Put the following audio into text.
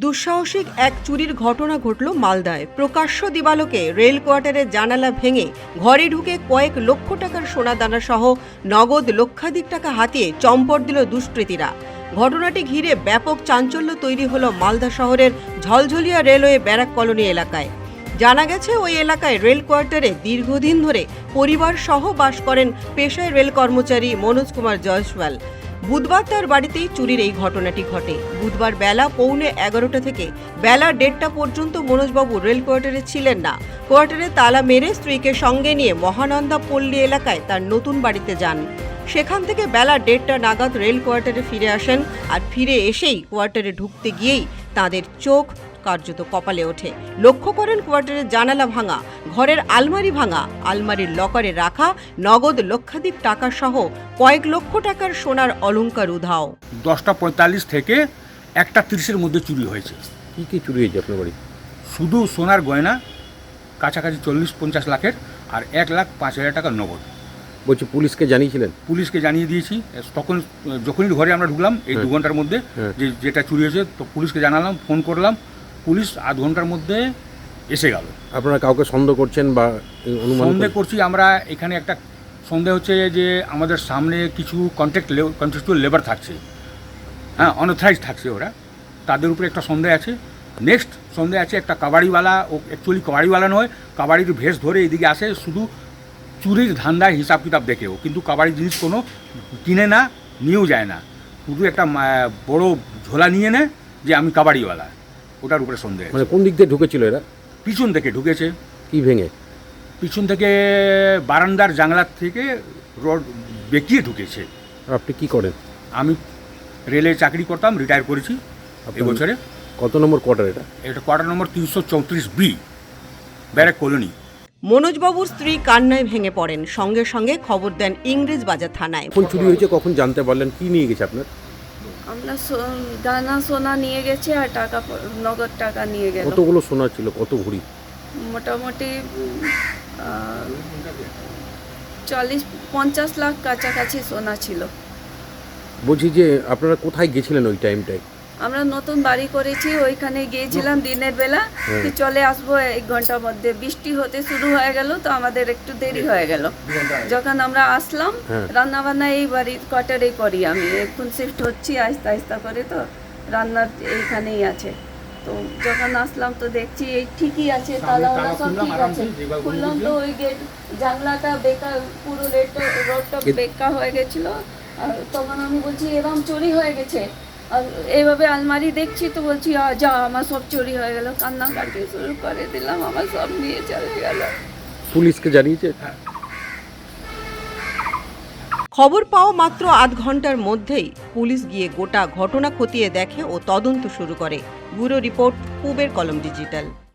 দুঃসাহসিক এক চুরির ঘটনা ঘটল মালদায়। প্রকাশ্য দিবালোকে রেল কোয়ার্টারের জানালা ভেঙে ঘরে ঢুকে কয়েক লক্ষ টাকার সোনাদানা সহ নগদ লক্ষাধিক টাকা হাতিয়ে চম্পট দিল দুষ্কৃতীরা। ঘটনাটি ঘিরে ব্যাপক চাঞ্চল্য তৈরি হলো মালদা শহরের ঝলঝলিয়া রেলওয়ে ব্যারাক কলোনি এলাকায়। জানা গেছে, ওই এলাকায় রেল কোয়ার্টারে দীর্ঘদিন ধরে পরিবার সহ বাস করেন পেশায় রেল কর্মচারী মনোজ কুমার জয়সওয়াল। বুধবার তার বাড়িতেই চুরির এই ঘটনাটি ঘটে। বুধবার বেলা 11:15 থেকে বেলা 1:30 পর্যন্ত মনোজবাবু রেল কোয়ার্টারে ছিলেন না। কোয়ার্টারে তালা মেরে স্ত্রীকে সঙ্গে নিয়ে মহানন্দা পল্লী এলাকায় তার নতুন বাড়িতে যান। সেখান থেকে বেলা 1:30 নাগাদ রেল কোয়ার্টারে ফিরে আসেন। আর ফিরে এসেই কোয়ার্টারে ঢুকতে গিয়েই তাঁদের চোখ কার্যত কপালে ওঠে। লক্ষ্য করেন কোয়ার্টারের জানালা ভাঙা, ঘরের আলমারি ভাঙা, আলমারির লকারে রাখা নগদ লক্ষাধিক টাকা সহ কয়েক লক্ষ টাকার সোনার অলংকার উধাও। 10:45 থেকে 1:30-এর মধ্যে চুরি হয়েছে। কি কি চুরি হয়েছে আপনার বাড়ি? শুধু সোনার গয়না কাছাকাছি 40-50 লাখের আর 1,05,000 টাকা নগদ। বলছি, পুলিশকে জানিয়েছিলেন? পুলিশকে জানিয়ে দিয়েছি। তখন যখনই ঘরে আমরা ঢুকলাম এই 2 ঘন্টার মধ্যে যেটা চুরি হয়েছে, তো পুলিশকে জানালাম, ফোন করলাম। পুলিশ আধ ঘন্টার মধ্যে এসে গেল। আপনারা কাউকে সন্দেহ করছেন বা অনুমান? সন্দেহ করছি আমরা। এখানে একটা সন্দেহ হচ্ছে যে আমাদের সামনে কিছু কন্ট্রাক্টুয়াল লেবার থাকছে, হ্যাঁ, অনথরাইজ থাকছে, ওরা, তাদের উপরে একটা সন্দেহ আছে। নেক্সট সন্দেহ আছে একটা কাবাড়িওয়ালা। ও অ্যাকচুয়ালি কাবাড়িওয়ালা নয়, কাবাড়ির ভেস ধরে এদিকে আসে শুধু চুরির ধান্দায় হিসাব কিতাব দেখেও, কিন্তু কাবাড়ি জিনিস কোনো কিনে না, নিয়েও যায় না। শুধু একটা বড় ঝোলা নিয়ে নেয় যে আমি কাবাড়িওয়ালা, ওটার উপরে সন্দেহ। মানে কোন দিক দিয়ে ঢুকেছিল এরা? পিছন থেকে ঢুকেছে। কি ভেঙে? পিছন থেকে বারান্দার জানলার থেকে রড বেঁকিয়ে ঢুকেছে। আর আপনি কি করেন? আমি রেলে চাকরি করতাম, রিটায়ার করেছি এবছরে। কত নম্বর কোয়ার্টার এটা? এটা কোয়ার্টার নম্বর 334B, ব্যারাক কলোনি। মনোজবাবুর স্ত্রী কান্নায় ভেঙে পড়েন। সঙ্গে সঙ্গে খবর দেন ইংরেজ বাজার থানায়। কখন চুরি হয়েছে, কখন জানতে পারলেন? কি নিয়ে গেছে আপনার? আমরা দানা সোনা নিয়ে গেছে আর টাকা, নগদ টাকা নিয়ে গেল। কতগুলো সোনা ছিল, কত ভরি? মোটামুটি 40-50 লাখ কাছাকাছি সোনা ছিল। বলছি যে আপনারা কোথায় গেছিলেন ওই টাইমটায়? আমরা নতুন বাড়ি করেছি, ওইখানে গিয়েছিলাম দিনের বেলা, চলে আসবো 1 ঘন্টার মধ্যে। বৃষ্টি হতে শুরু হয়ে গেল, তো আমাদের একটু দেরি হয়ে গেল। যখন আমরা আসলাম, রান্না বান্না এই বাড়ির কোয়ার্টারেই করি আমি। এখন শিফট হচ্ছি আস্তে আস্তে করে, তো রান্নার এইখানেই আছে। তো যখন আসলাম তো দেখছি এই ঠিকই আছে, তালা সব ঠিক আছে। খুললাম তো ওই গেট জানলাটা বেকা, পুরো রোডটা বেকা হয়ে গেছিল। আর তখন আমি বলছি এরকম চুরি হয়ে গেছে। আর এইভাবে আলমারি দেখছি, তো বলছি যা আমার সব চুরি হয়ে গেল। কান্নাকাটি শুরু করে দিলাম, আমার সব নিয়ে চলে গেল। পুলিশকে জানিয়েছে? খবর পাওয়া মাত্র আধ ঘন্টার মধ্যেই পুলিশ গিয়ে গোটা ঘটনা খতিয়ে দেখে ও তদন্ত শুরু করে। ব্যুরো রিপোর্ট, পূবের কলম ডিজিটাল।